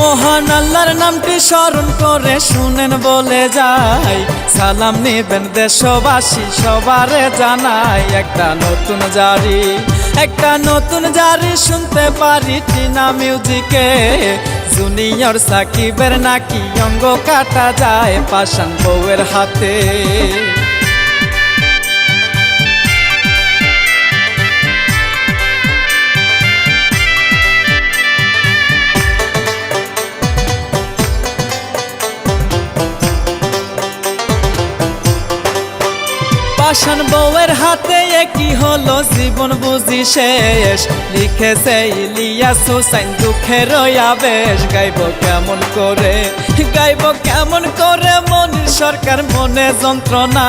মহান আল্লাহর নামটি স্মরণ করে শুনেন বলে যাই, সালাম নিবেন দেশবাসী সবারে জানাই। একটা নতুন জারি শুনতে পারি টিনা মিউজিকে। জুনিয়র সাকিবের নাকি অঙ্গ কাটা যায় পাষাণ বউয়ের হাতে। পাষাণ বউয়ের হাতে কি হলো জীবন বুঝি শেষ, লিখেছে ইলিয়াস হুসাইন দুঃখের আবেশ। গাইব কেমন করে মনির সরকার মনে যন্ত্রণা,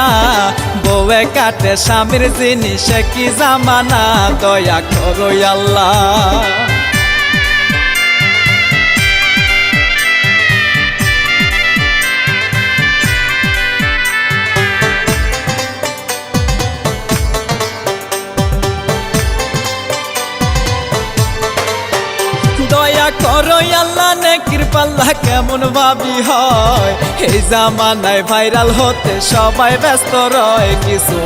বউয়ে কাটে স্বামীর জিনিস কি জামানা। দয়া করো আল্লাহ। দয়া করো আল্লাহ, নেকির পাল্লা কেমন ভাবি হয়। এই জামানায় ভাইরাল হতে সবাই ব্যস্ত রয়। কিছু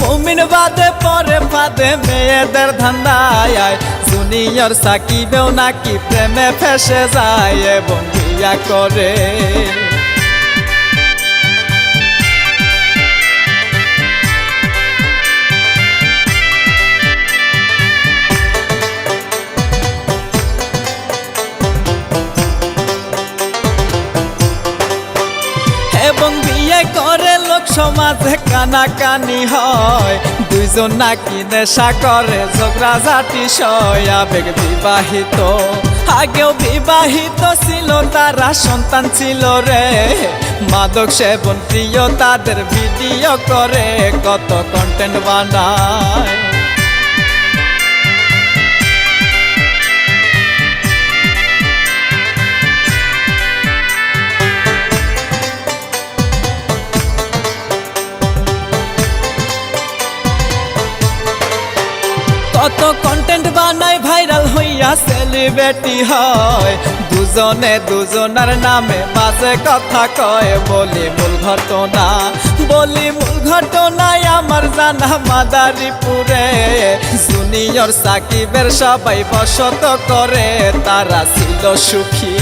মুমিন বাদে পরে ফাঁদে মেয়েদের ধান্দায়। জুনিয়র সাকিবেও নাকি প্রেমে ফেসে যায় এবং বিয়া করে। এবং বিয়ে করে লোক সমাজে কানাকানি হয়। দুইজন নাকি নেশা করে ঝগড়াঝাটি সয়। আবেগ বিবাহিত, আগেও বিবাহিত ছিল তারা, সন্তান ছিল রে। মাদক সেবন প্রিয় তাদের, ভিডিও করে কত কন্টেন্ট বানায়। কত কন্টেন্ট বানায় ভাইরাল হইয়া সেলিব্রিটি হয়। দুজনার নামে মাঝে কথা কয়। বলি মূল ঘটনায় আমার জানা মাদারীপুরে। জুনিয়র সাকিবের সবাই বসত করে, তারা ছিল সুখী।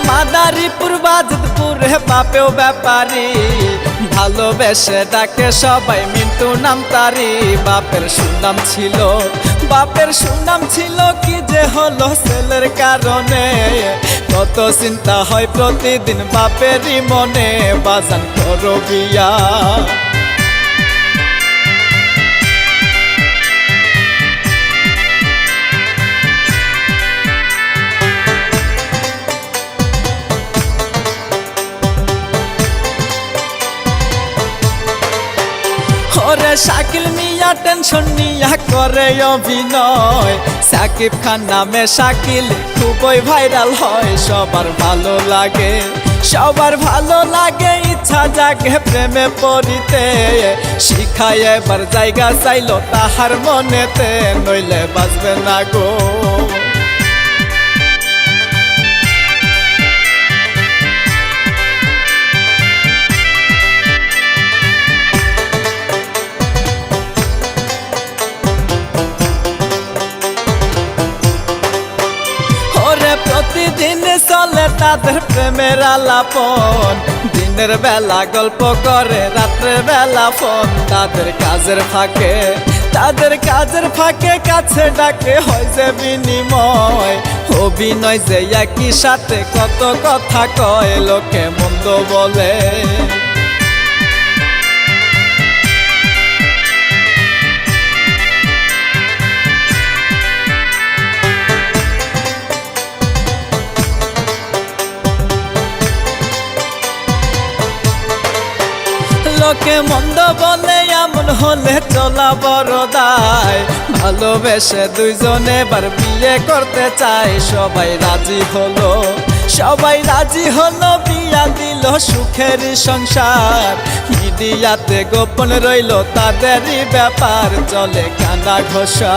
মাদারীপুর বাজিতপুরে বাপেও ব্যাপারী, ভালোবেসে ডাকে সবাই মিন্টু নাম তারি। বাপের সুনাম ছিল কি যে হলো ছেলের কারণে। কত চিন্তা হয় প্রতিদিন বাপেরই মনে, বাজান করো বিয়া। ওরে শাকিল মিয়া টেনশন নিয়া করে অভিনয়। সাকিব খান নামে শাকিল খুবই ভাইরাল হয়। সবার ভালো লাগে ইচ্ছা জাগে প্রেমে পড়িতে। শিখায় এবার জায়গা চাইলো তাহার মনেতে, নইলে বাঁচবে না গো। প্রতিদিন চলে তাদের প্রেমের আলাপন। দিনের বেলা গল্প করে, রাত্রের বেলা ফোন। তাদের কাজের ফাঁকে কাছে ডাকে, হয় যে বিনিময়। অভিনয় যে একই সাথে কত কথা কয়, লোকে মন্দ বলে। লোকে মন্দ বলে এমন এমন হলে চলা বড় দায় ভালোবেসে দুইজনে এবার বিয়ে করতে চায় সবাই রাজি হলো বিয়া দিল সুখের সংসার মিডিয়াতে গোপন রইল তাদেরই ব্যাপার চলে কানা ঘোষা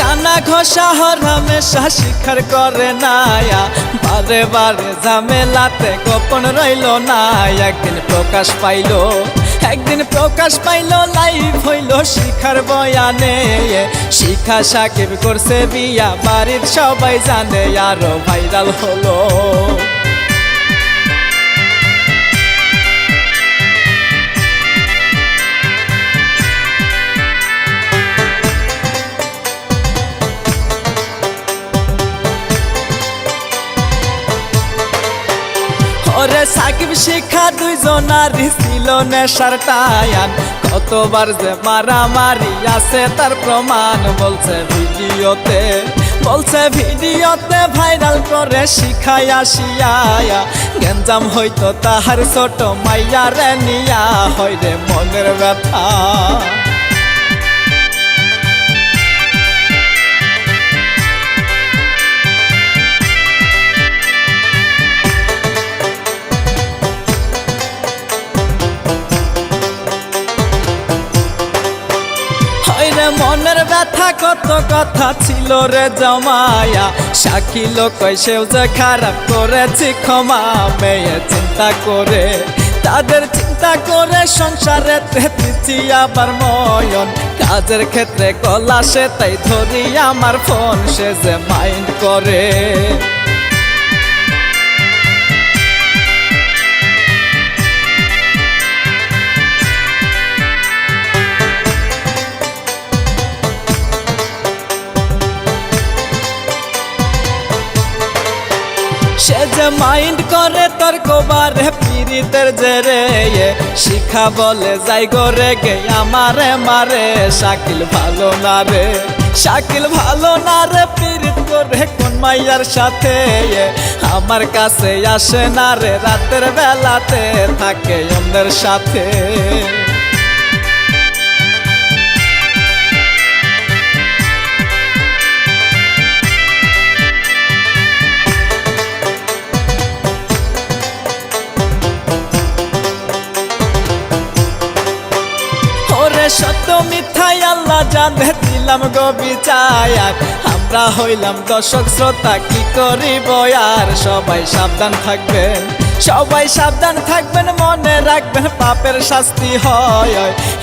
কানা ঘষা হরহামেশা স্বীকার করে নায়া বারে বারে ঝামেলাতে গোপন রইল না একদিন প্রকাশ পাইল লাইভ হইল শিখার বয়ানে শিখা সাকিব করছে বিয়া বাড়ির সবাই জানে আরো ভাইরাল হলো ওরে সাকিব শিখা দুইজনার ছিল নেশার টায়ান কতবার যে মারামারি আছে তার প্রমাণ বলছে ভিডিওতে ভাইরাল করে শিখাই আসিয়া গেঞ্জাম হইতো তাহার ছোট মাইয়া রে নিয়া হয় রে মনের ব্যথা মনের ব্যথা কত কথা ছিল রে জমায়া সাক্ষী লোক সেও যে খারাপ করেছি ক্ষমা মেয়ে তাদের চিন্তা করে সংসারে দিচ্ছি আবার ময়ন কাজের ক্ষেত্রে কলা সে তাই ধরি আমার ফোন সে যে মাইন্ড করে সে যে মাইন্ড করে তর্ক বারে পীড়িতের জেরে শিখা বলে যাই গরে গে আমারে মারে শাকিল ভালো না রে পীড়িত করে কোন মাইয়ার সাথে আমার কাছে আসে না রে রাতের বেলাতে থাকে অন্যের সাথে সত্য মিথ্যাই আল্লাহ জানে দিলাম গো বিচার আমরা হইলাম দর্শক শ্রোতা কি করিব আর সবাই সাবধান থাকবেন মনে রাখবেন পাপের শাস্তি হয়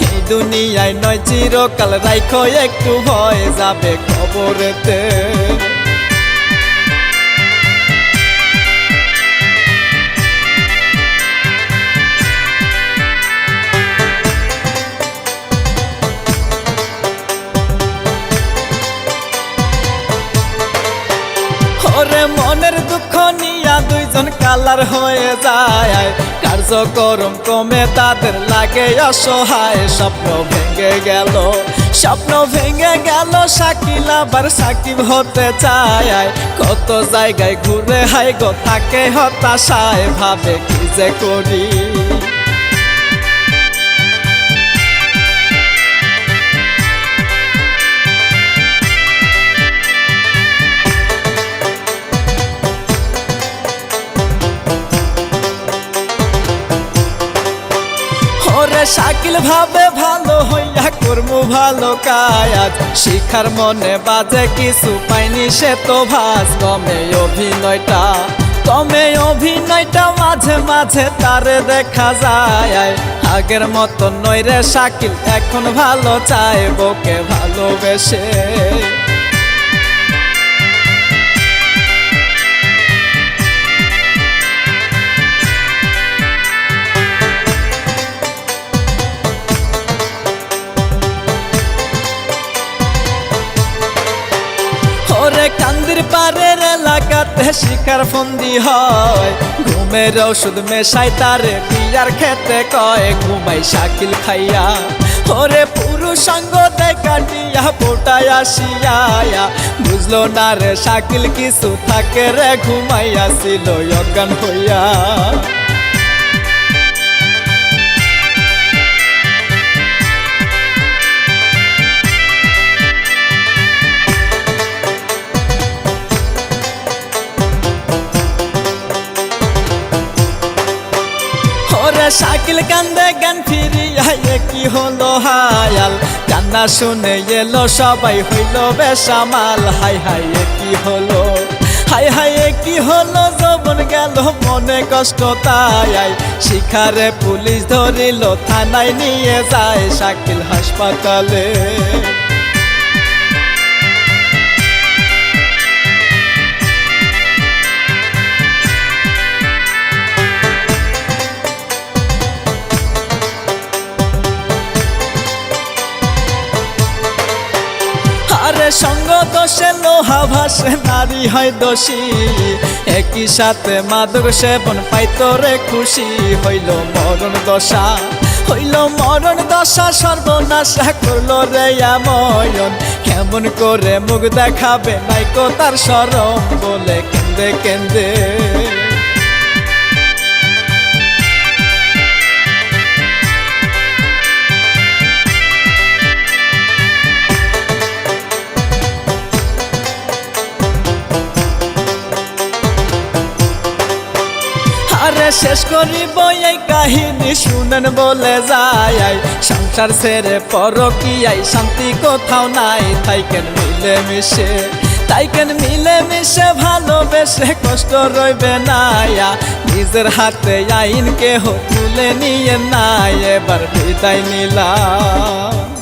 এই দুনিয়ায় নয় চিরকাল রাইখো একটু ভয় যাবে কবরেতে ওরে মনের দুঃখ নিয়া দুইজন কালার হয়ে যায় কার্যক্রম কমে তাদের লাগে অসহায় স্বপ্ন ভেঙে গেল শাকিল আবার সাকিব হতে চায় কত জায়গায় ঘুরে হাই গো থাকে হতাশায় ভাবে কি যে করি শাকিল ভাবে ভালো হইয়া কর্মু ভালো কাজ শিখার মনে বাজে কিছু পাইনি সে তো ভাস কমে অভিনয়টা মাঝে মাঝে তারে দেখা যায় আগের মতো নয় রে শাকিল এখন ভালো চায় বউকে ভালোবেসে নদীর পাড়ের এলাকাতে শিকার ফন্দি হয়, ঘুমের ওষুধ মেশাই তারে বিয়ার খেতে কয়, ঘুমাই শাকিল খাইয়া ওরে পুরুষাঙ্গ কাটিয়া পোটায় আসিয়া, বুঝলো না রে শাকিল কিছু থাকে রে, ঘুমাইয়া ছিল অজ্ঞান হইয়া। শাকিল কান্দে গান ফিরিয়া কি হলো হায়াল, কান্না শুনে এলো সবাই হইল বেসামাল। হাই হাই কি হলো, হাই হাই কি হলো, যৌবন গেল মনে কষ্ট তাই, শিখারে পুলিশ ধরিল থানায় নিয়ে যায় শাকিল হাসপাতালে। আরে সঙ্গ দোষে লোহা ভাসে নারী হয় দোষী, একই সাথে মাদক সেবন পাইতো রে খুশি, হইল মরণ দশা, হইল মরণ দশা, সর্বনাশা করলো রে আময়ন। কেমন করে মুখ দেখাবে নাইকো তার শরম, বলে কেন্দে কেন্দে। আরে শেষ করিব এই কাহিনী শুনেন বলে যায়, সংসার ছেড়ে পরকীয়ায় শান্তি কোথাও নাই, তাইকেন মিলে মিশে, তাইকেন মিলে মিশে ভালোবেসে কষ্ট রইবে না, নিজের হাতে আইন কেহ তুলে নিয়ে নাই, এবার বিদায় নিলাম।